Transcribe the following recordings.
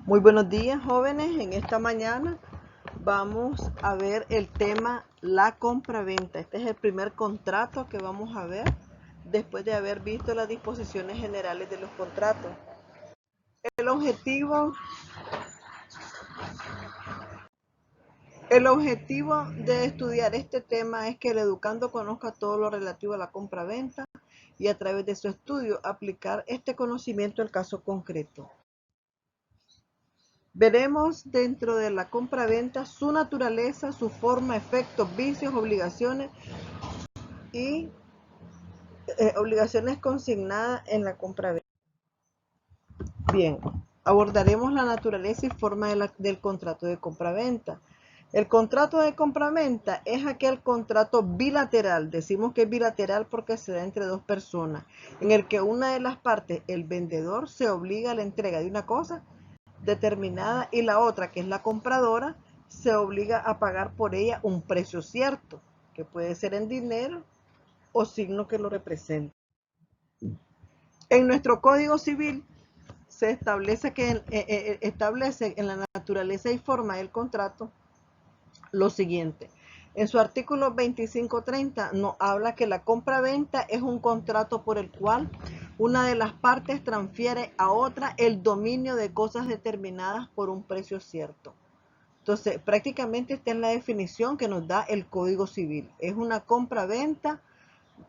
Muy buenos días, jóvenes. En esta mañana vamos a ver el tema la compraventa. Este es el primer contrato que vamos a ver después de haber visto las disposiciones generales de los contratos. El objetivo de estudiar este tema es que el educando conozca todo lo relativo a la compraventa y a través de su estudio aplicar este conocimiento al caso concreto. Veremos dentro de la compraventa su naturaleza, su forma, efectos, vicios, obligaciones y obligaciones consignadas en la compraventa. Bien, abordaremos la naturaleza y forma del contrato de compraventa. El contrato de compraventa es aquel contrato bilateral, decimos que es bilateral porque se da entre dos personas, en el que una de las partes, el vendedor, se obliga a la entrega de una cosa determinada y la otra, que es la compradora, se obliga a pagar por ella un precio cierto, que puede ser en dinero o signo que lo represente. En nuestro Código Civil se establece establece en la naturaleza y forma del contrato lo siguiente. En su artículo 2530 nos habla que la compraventa es un contrato por el cual una de las partes transfiere a otra el dominio de cosas determinadas por un precio cierto. Entonces, prácticamente esta es la definición que nos da el Código Civil. Es una compraventa,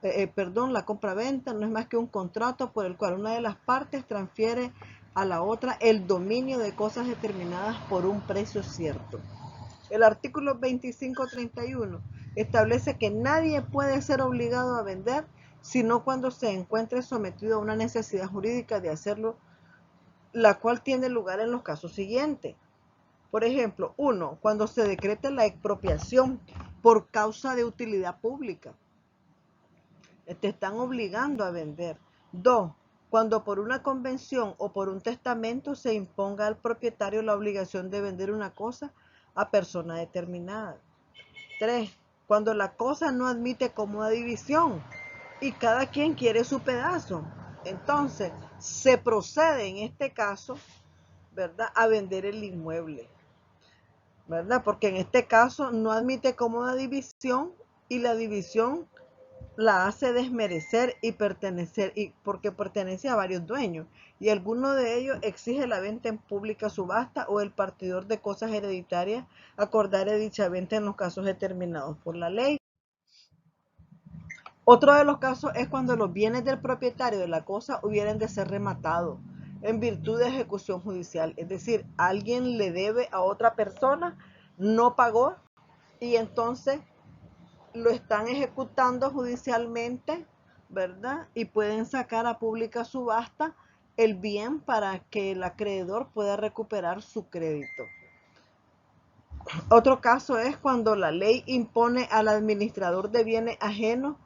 la compraventa no es más que un contrato por el cual una de las partes transfiere a la otra el dominio de cosas determinadas por un precio cierto. El artículo 2531 establece que nadie puede ser obligado a vender sino cuando se encuentre sometido a una necesidad jurídica de hacerlo, la cual tiene lugar en los casos siguientes. Por ejemplo, 1. Cuando se decrete la expropiación por causa de utilidad pública. Te están obligando a vender. 2. Cuando por una convención o por un testamento se imponga al propietario la obligación de vender una cosa a persona determinada. 3. Cuando la cosa no admite cómoda división y cada quien quiere su pedazo. Entonces, se procede en este caso, ¿verdad?, a vender el inmueble, ¿verdad? Porque en este caso no admite cómoda división y la división la hace desmerecer y porque pertenece a varios dueños y alguno de ellos exige la venta en pública subasta o el partidor de cosas hereditarias acordare dicha venta en los casos determinados por la ley. Otro de los casos es cuando los bienes del propietario de la cosa hubieran de ser rematados en virtud de ejecución judicial, es decir, alguien le debe a otra persona, no pagó y entonces lo están ejecutando judicialmente, ¿verdad? Y pueden sacar a pública subasta el bien para que el acreedor pueda recuperar su crédito. Otro caso es cuando la ley impone al administrador de bienes ajenos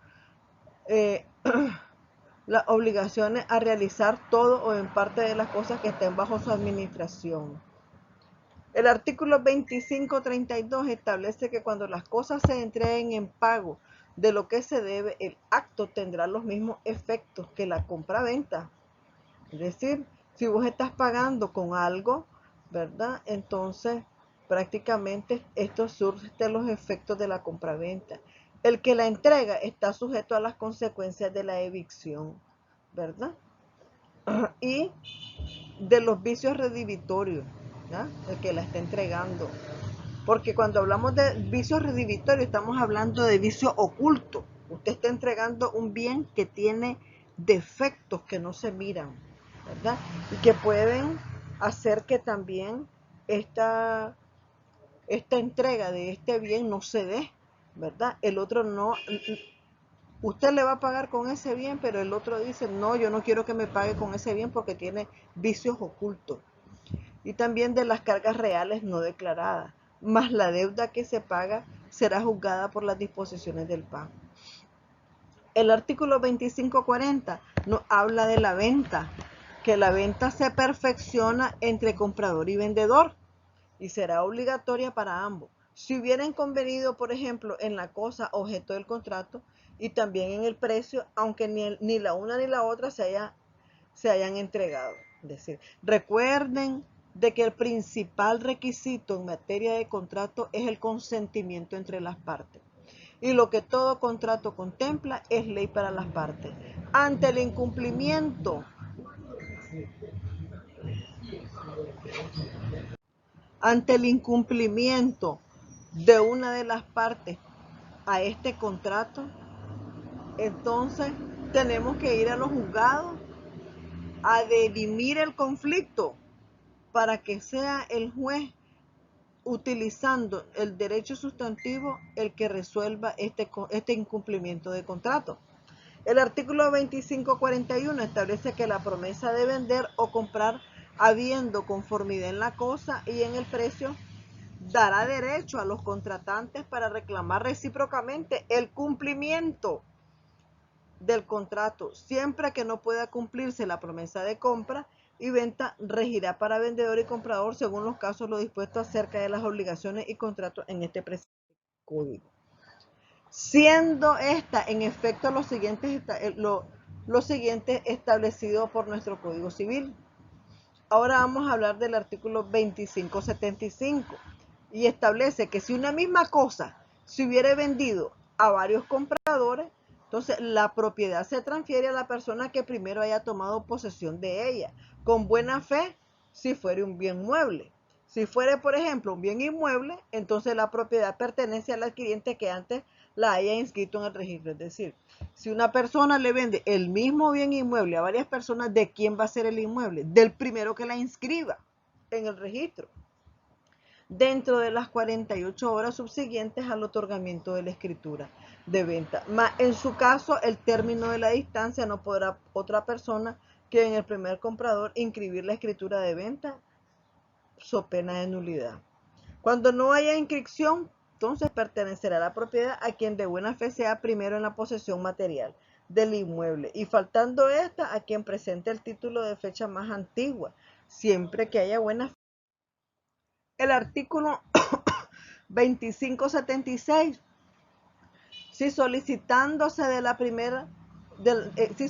las obligaciones a realizar todo o en parte de las cosas que estén bajo su administración. El artículo 2532 establece que cuando las cosas se entreguen en pago de lo que se debe, el acto tendrá los mismos efectos que la compraventa. Es decir, si vos estás pagando con algo, ¿verdad? Entonces, prácticamente esto surge de los efectos de la compraventa. El que la entrega está sujeto a las consecuencias de la evicción, ¿verdad? Y de los vicios redivitorios, ¿ya? El que la está entregando. Porque cuando hablamos de vicios redivitorios, estamos hablando de vicio oculto. Usted está entregando un bien que tiene defectos que no se miran, ¿verdad? Y que pueden hacer que también esta entrega de este bien no se dé, ¿verdad? El otro no, usted le va a pagar con ese bien, pero el otro dice, no, yo no quiero que me pague con ese bien porque tiene vicios ocultos. Y también de las cargas reales no declaradas, más la deuda que se paga será juzgada por las disposiciones del pago. El artículo 2540 nos habla de la venta, que la venta se perfecciona entre comprador y vendedor y será obligatoria para ambos. Si hubieran convenido, por ejemplo, en la cosa objeto del contrato y también en el precio, aunque ni la una ni la otra se hayan entregado. Es decir, recuerden de que el principal requisito en materia de contrato es el consentimiento entre las partes. Y lo que todo contrato contempla es ley para las partes. Ante el incumplimiento de una de las partes a este contrato, entonces tenemos que ir a los juzgados a dirimir el conflicto para que sea el juez, utilizando el derecho sustantivo, el que resuelva este incumplimiento de contrato. El artículo 2541 establece que la promesa de vender o comprar habiendo conformidad en la cosa y en el precio dará derecho a los contratantes para reclamar recíprocamente el cumplimiento del contrato. Siempre que no pueda cumplirse la promesa de compra y venta, regirá para vendedor y comprador según los casos lo dispuesto acerca de las obligaciones y contratos en este presente código. Siendo esta en efecto lo siguiente establecido por nuestro Código Civil. Ahora vamos a hablar del artículo 2575 y establece que si una misma cosa se hubiera vendido a varios compradores, entonces la propiedad se transfiere a la persona que primero haya tomado posesión de ella, con buena fe si fuere un bien mueble. Si fuere, por ejemplo, un bien inmueble, entonces la propiedad pertenece al adquiriente que antes la haya inscrito en el registro. Es decir, si una persona le vende el mismo bien inmueble a varias personas, ¿de quién va a ser el inmueble? Del primero que la inscriba en el registro, dentro de las 48 horas subsiguientes al otorgamiento de la escritura de venta. En su caso, el término de la distancia no podrá otra persona que en el primer comprador inscribir la escritura de venta, so pena de nulidad. Cuando no haya inscripción, entonces pertenecerá la propiedad a quien de buena fe sea primero en la posesión material del inmueble, y faltando esta, a quien presente el título de fecha más antigua, siempre que haya buena fe. El artículo 2576, si solicitándose de la primera, si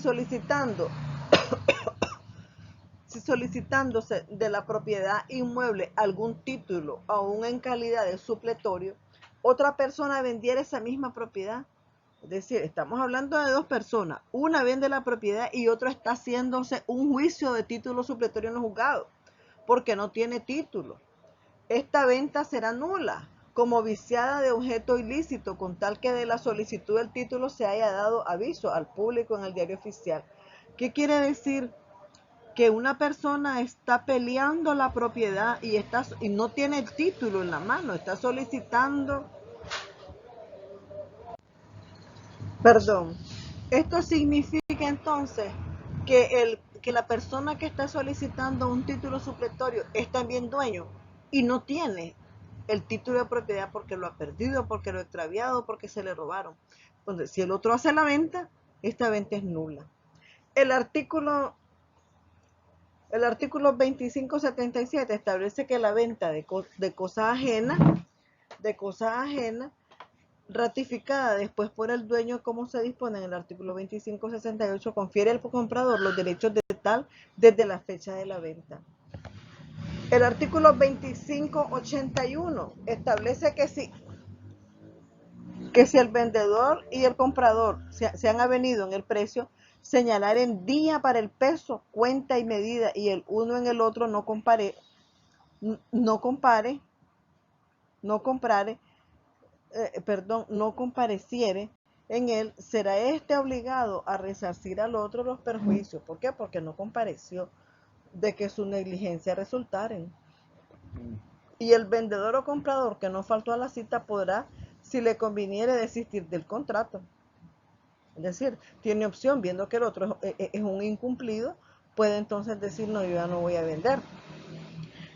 solicitándose de la propiedad inmueble algún título, aún en calidad de supletorio, otra persona vendiera esa misma propiedad. Es decir, estamos hablando de dos personas, una vende la propiedad y otra está haciéndose un juicio de título supletorio en los juzgados, porque no tiene título. Esta venta será nula, como viciada de objeto ilícito, con tal que de la solicitud del título se haya dado aviso al público en el diario oficial. ¿Qué quiere decir? Que una persona está peleando la propiedad y no tiene el título en la mano, está solicitando. Perdón. Esto significa entonces que la persona que está solicitando un título supletorio es también dueño y no tiene el título de propiedad porque lo ha perdido, porque lo ha extraviado, porque se le robaron. Entonces, si el otro hace la venta, esta venta es nula. El artículo 2577 establece que la venta de cosas ajenas, ratificada después por el dueño, como se dispone en el artículo 2568, confiere al comprador los derechos de tal desde la fecha de la venta. El artículo 2581 establece que si el vendedor y el comprador se han avenido en el precio, señalar en día para el peso, cuenta y medida, y el uno en el otro no compareciere en él, será este obligado a resarcir al otro los perjuicios. ¿Por qué? Porque no compareció, de que su negligencia resultaren. Y el vendedor o comprador que no faltó a la cita podrá, si le conviniere, desistir del contrato. Es decir, tiene opción, viendo que el otro es un incumplido, puede entonces decir, no, yo ya no voy a vender.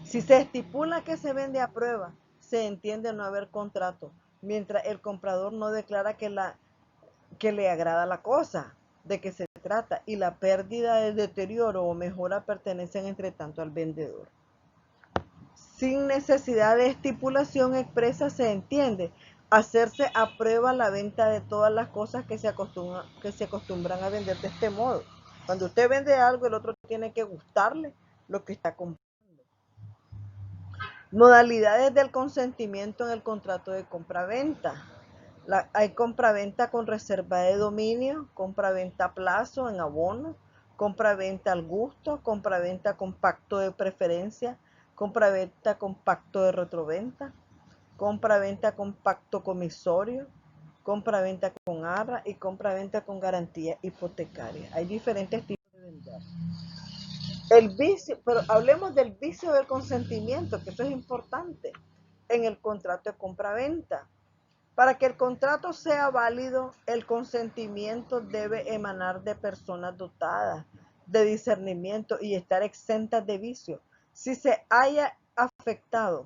Si se estipula que se vende a prueba, se entiende no haber contrato, mientras el comprador no declara que le agrada la cosa de que se trata, y la pérdida, del deterioro o mejora pertenecen entre tanto al vendedor. Sin necesidad de estipulación expresa, se entiende hacerse a prueba la venta de todas las cosas que se acostumbran a vender de este modo. Cuando usted vende algo, el otro tiene que gustarle lo que está comprando. Modalidades del consentimiento en el contrato de compraventa. Hay compraventa con reserva de dominio, compraventa a plazo en abono, compraventa al gusto, compraventa con pacto de preferencia, compraventa con pacto de retroventa, compraventa con pacto comisorio, compraventa con arra y compraventa con garantía hipotecaria. Hay diferentes tipos de vender. El vicio, pero hablemos del vicio del consentimiento, que eso es importante en el contrato de compraventa. Para que el contrato sea válido, el consentimiento debe emanar de personas dotadas de discernimiento y estar exentas de vicio. Si se haya afectado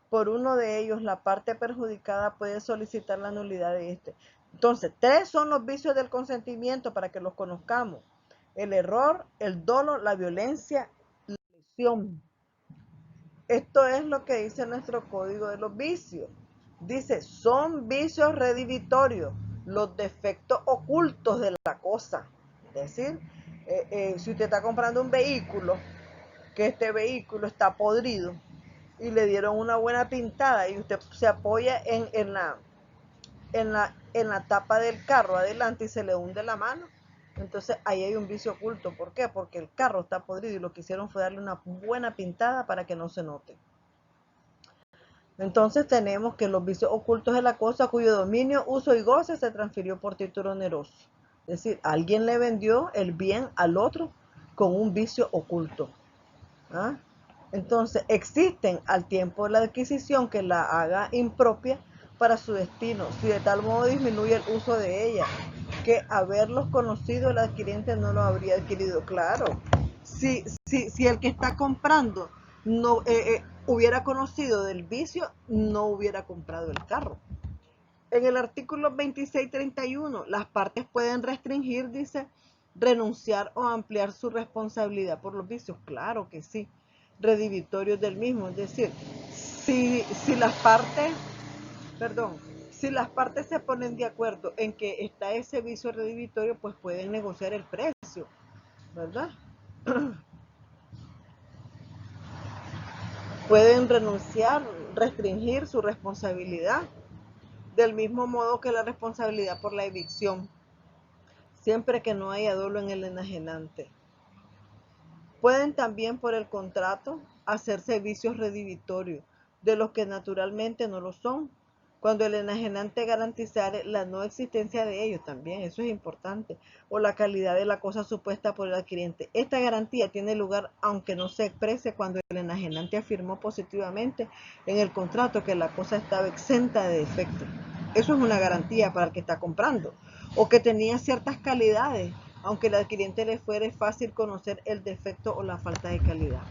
por uno de ellos, la parte perjudicada puede solicitar la nulidad de este. Entonces, 3 son los vicios del consentimiento para que los conozcamos: el error, el dolo, la violencia, la lesión. Esto es lo que dice nuestro código de los vicios. Dice, son vicios redivitorios, los defectos ocultos de la cosa. Es decir, si usted está comprando un vehículo, que este vehículo está podrido y le dieron una buena pintada y usted se apoya en la tapa del carro adelante y se le hunde la mano, entonces ahí hay un vicio oculto. ¿Por qué? Porque el carro está podrido y lo que hicieron fue darle una buena pintada para que no se note. Entonces tenemos que los vicios ocultos de la cosa cuyo dominio, uso y goce se transfirió por título oneroso. Es decir, alguien le vendió el bien al otro con un vicio oculto. ¿Ah? Entonces existen al tiempo de la adquisición que la haga impropia para su destino, si de tal modo disminuye el uso de ella, que haberlos conocido el adquiriente no lo habría adquirido. Claro, si el que está comprando no hubiera conocido del vicio, no hubiera comprado el carro. En el artículo 2631, las partes pueden restringir, dice, renunciar o ampliar su responsabilidad por los vicios. Claro que sí, redivitorios del mismo. Es decir, si las partes, perdón, si las partes se ponen de acuerdo en que está ese vicio redivitorio, pues pueden negociar el precio, ¿verdad? Pueden renunciar, restringir su responsabilidad, del mismo modo que la responsabilidad por la evicción, siempre que no haya dolo en el enajenante. Pueden también, por el contrato, hacerse vicios redivitorios, de los que naturalmente no lo son, cuando el enajenante garantizare la no existencia de ellos también, eso es importante, o la calidad de la cosa supuesta por el adquiriente. Esta garantía tiene lugar aunque no se exprese cuando el enajenante afirmó positivamente en el contrato que la cosa estaba exenta de defectos. Eso es una garantía para el que está comprando, o que tenía ciertas calidades, aunque al adquiriente le fuere fácil conocer el defecto o la falta de calidad.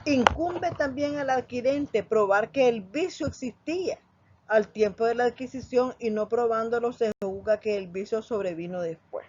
Incumbe también al adquirente probar que el vicio existía al tiempo de la adquisición, y no probándolo se juzga que el vicio sobrevino después.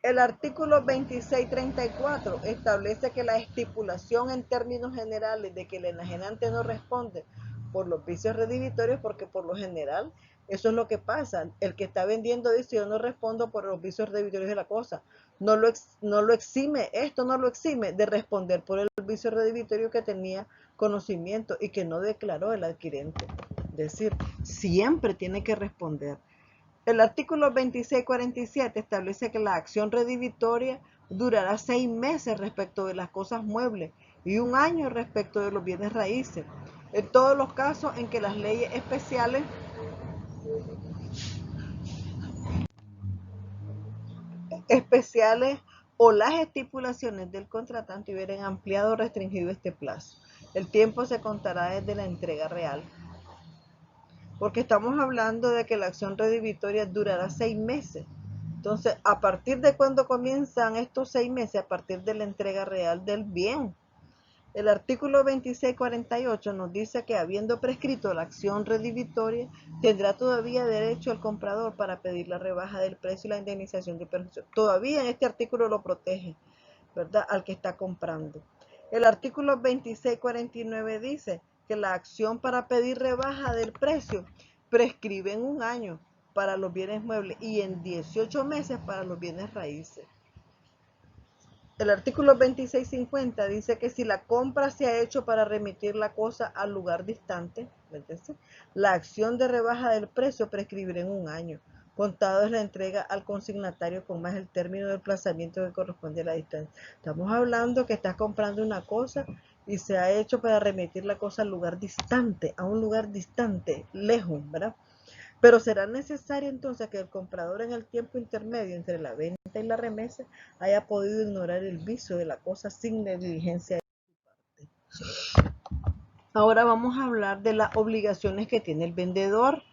El artículo 2634 establece que la estipulación en términos generales de que el enajenante no responde por los vicios redivitorios, porque por lo general eso es lo que pasa. El que está vendiendo dice: yo no respondo por los vicios redivitorios de la cosa. No lo exime, esto no lo exime de responder por el vicio redivitorio que tenía conocimiento y que no declaró el adquirente. Es decir, siempre tiene que responder. El artículo 2647 establece que la acción redivitoria durará 6 meses respecto de las cosas muebles y 1 año respecto de los bienes raíces, en todos los casos en que las leyes especiales o las estipulaciones del contratante hubieran ampliado o restringido este plazo. El tiempo se contará desde la entrega real, porque estamos hablando de que la acción redivitoria durará 6 meses. Entonces, ¿a partir de cuándo comienzan estos 6 meses? A partir de la entrega real del bien. El artículo 2648 nos dice que, habiendo prescrito la acción redivitoria, tendrá todavía derecho el comprador para pedir la rebaja del precio y la indemnización de perjuicio. Todavía en este artículo lo protege, ¿verdad?, al que está comprando. El artículo 2649 dice que la acción para pedir rebaja del precio prescribe en 1 año para los bienes muebles y en 18 meses para los bienes raíces. El artículo 2650 dice que si la compra se ha hecho para remitir la cosa al lugar distante, la acción de rebaja del precio prescribirá en 1 año, contado es la entrega al consignatario con más el término del desplazamiento que corresponde a la distancia. Estamos hablando que estás comprando una cosa y se ha hecho para remitir la cosa al lugar distante, a un lugar distante, lejos, ¿verdad? Pero será necesario entonces que el comprador en el tiempo intermedio entre la venta y la remesa haya podido ignorar el vicio de la cosa sin negligencia de su parte. Ahora vamos a hablar de las obligaciones que tiene el vendedor.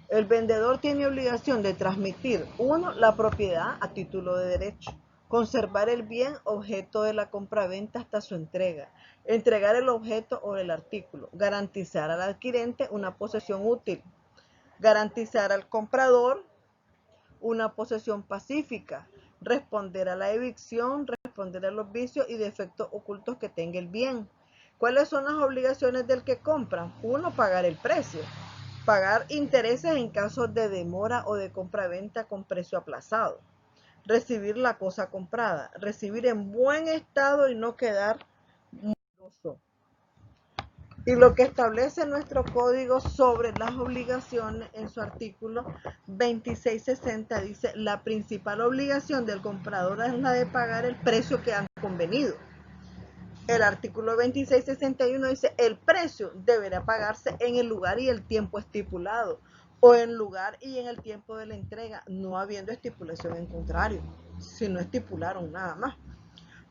El vendedor tiene obligación de transmitir, 1, la propiedad a título de derecho, conservar el bien objeto de la compraventa hasta su entrega, entregar el objeto o el artículo, garantizar al adquirente una posesión útil, garantizar al comprador una posesión pacífica, responder a la evicción, responder a los vicios y defectos ocultos que tenga el bien. ¿Cuáles son las obligaciones del que compra? 1, pagar el precio, pagar intereses en caso de demora o de compraventa con precio aplazado, recibir la cosa comprada, recibir en buen estado y no quedar moroso. Y lo que establece nuestro código sobre las obligaciones en su artículo 2660 dice: la principal obligación del comprador es la de pagar el precio que han convenido. El artículo 2661 dice: el precio deberá pagarse en el lugar y el tiempo estipulado, o en lugar y en el tiempo de la entrega, no habiendo estipulación en contrario, si no estipularon nada más.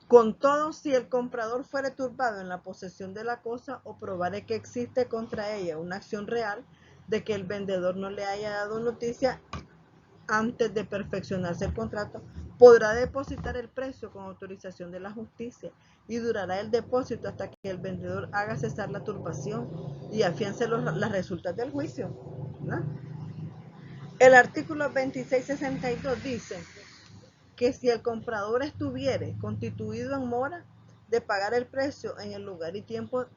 Con todo, si el comprador fuere turbado en la posesión de la cosa o probare que existe contra ella una acción real de que el vendedor no le haya dado noticia antes de perfeccionarse el contrato, podrá depositar el precio con autorización de la justicia y durará el depósito hasta que el vendedor haga cesar la turbación y afiance las resultas del juicio, ¿no? El artículo 2662 dice que si el comprador estuviere constituido en mora de pagar el precio en el lugar y tiempo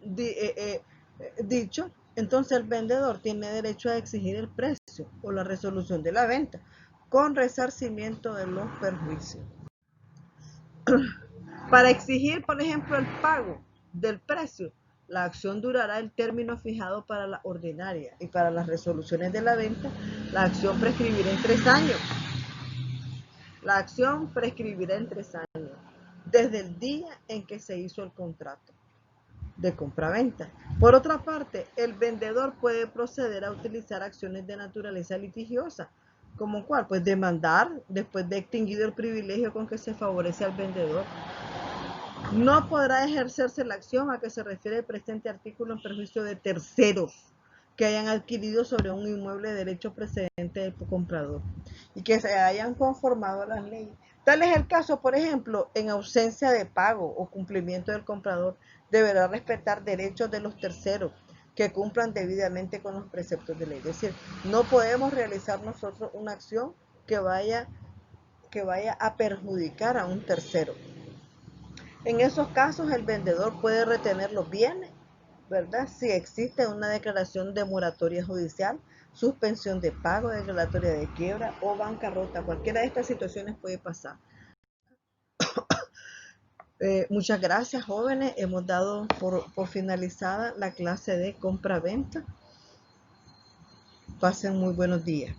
dicho, entonces el vendedor tiene derecho a exigir el precio o la resolución de la venta con resarcimiento de los perjuicios. Para exigir, por ejemplo, el pago del precio, la acción durará el término fijado para la ordinaria y para las resoluciones de la venta, la acción prescribirá en 3 años. La acción prescribirá en 3 años, desde el día en que se hizo el contrato de compraventa. Por otra parte, el vendedor puede proceder a utilizar acciones de naturaleza litigiosa, como cuál, pues demandar después de extinguido el privilegio con que se favorece al vendedor. No podrá ejercerse la acción a que se refiere el presente artículo en perjuicio de terceros que hayan adquirido sobre un inmueble derecho precedente del comprador y que se hayan conformado a las leyes. Tal es el caso, por ejemplo, en ausencia de pago o cumplimiento del comprador, deberá respetar derechos de los terceros que cumplan debidamente con los preceptos de ley. Es decir, no podemos realizar nosotros una acción que vaya a perjudicar a un tercero. En esos casos, el vendedor puede retener los bienes, ¿verdad? Si existe una declaración de moratoria judicial, suspensión de pago, declaratoria de quiebra o bancarrota. Cualquiera de estas situaciones puede pasar. Muchas gracias, jóvenes. Hemos dado por finalizada la clase de compra-venta. Pasen muy buenos días.